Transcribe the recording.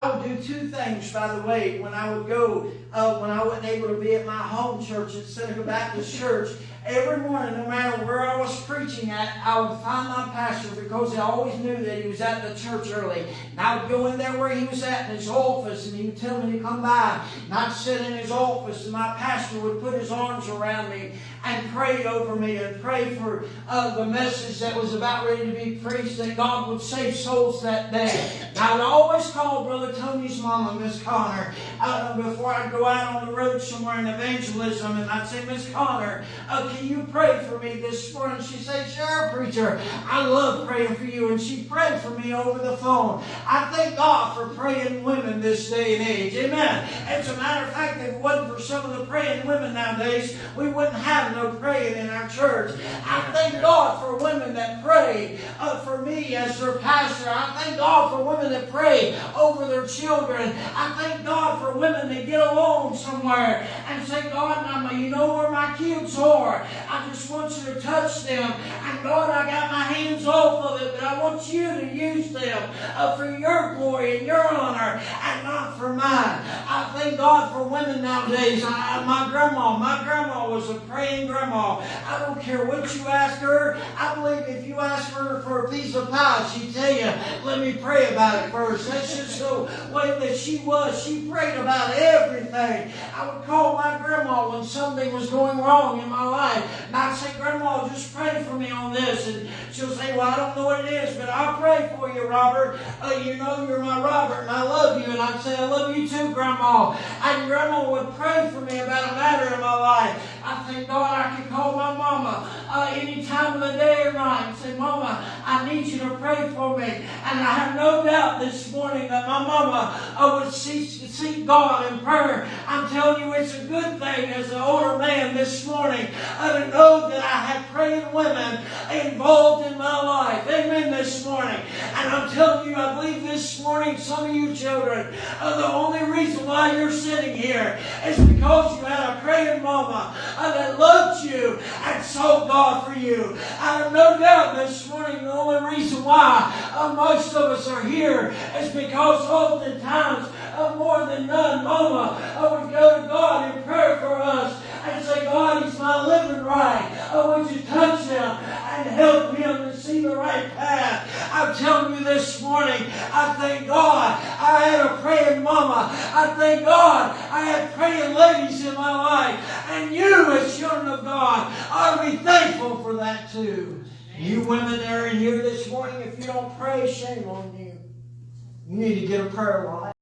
I would do two things, by the way, when I would go, when I wasn't able to be at my home church at Seneca Baptist Church. Every morning, no matter where I was preaching at, I would find my pastor because I always knew that he was at the church early. And I would go in there where he was at in his office, and he would tell me to come by. And I'd sit in his office, and my pastor would put his arms around me and pray over me and pray for the message that was about ready to be preached, that God would save souls that day. And I would always call Brother Tony's mama, Miss Connor, before I'd go out on the road somewhere in evangelism, and I'd say, Miss Connor, can you pray for me this morning? She'd say, sure, preacher. I love praying for you. And she prayed for me over the phone. I thank God for praying women this day and age. Amen. As a matter of fact, if it wasn't for some of the praying women nowadays, we wouldn't have no praying in our church. I thank God for women that pray for me as their pastor. I thank God for women that pray over their children. I thank God for women that get alone somewhere and say, God, Mama, you know where my kids are. I just want you to touch them. And God, I got my hands off of it, but I want you to use them for your glory and your honor and not for mine. I thank God for women nowadays. My grandma was a praying grandma. I don't care what you ask her. I believe if you ask her for a piece of pie, she'd tell you, let me pray about it first. That's just the way that she was. She prayed about everything. I would call my grandma when something was going wrong in my life. And I'd say, Grandma, just pray for me on this. And she'll say, well, I don't know what it is, but I'll pray for you, Robert. You know you're my Robert, and I love you. And I'd say, I love you too, Grandma. And Grandma would pray for me about a matter in my life. I thank God I could call my mama any time of the day or night and say, Mama, I need you to pray for me. And I have no doubt this morning that my mama would seek God in prayer. I'm telling you, it's a good thing as an older man this morning to know that I have praying women involved in my life. Amen this morning. And I'm telling you, I believe this morning some of you children, the only reason why you're sitting here is because you had a praying mama that loved you and sought God for you. I have no doubt this morning the only reason why most of us are here is because oftentimes, more than none, Mama would go to God in prayer for us and say, God, he's not living right. Would you touch him and help him to see the right path? I'm telling you this morning, I thank God I had a praying mama. I thank God I had praying ladies in my life. And you, as children of God, ought to be thankful for that too. You women that are in here this morning, if you don't pray, shame on you. You need to get a prayer life.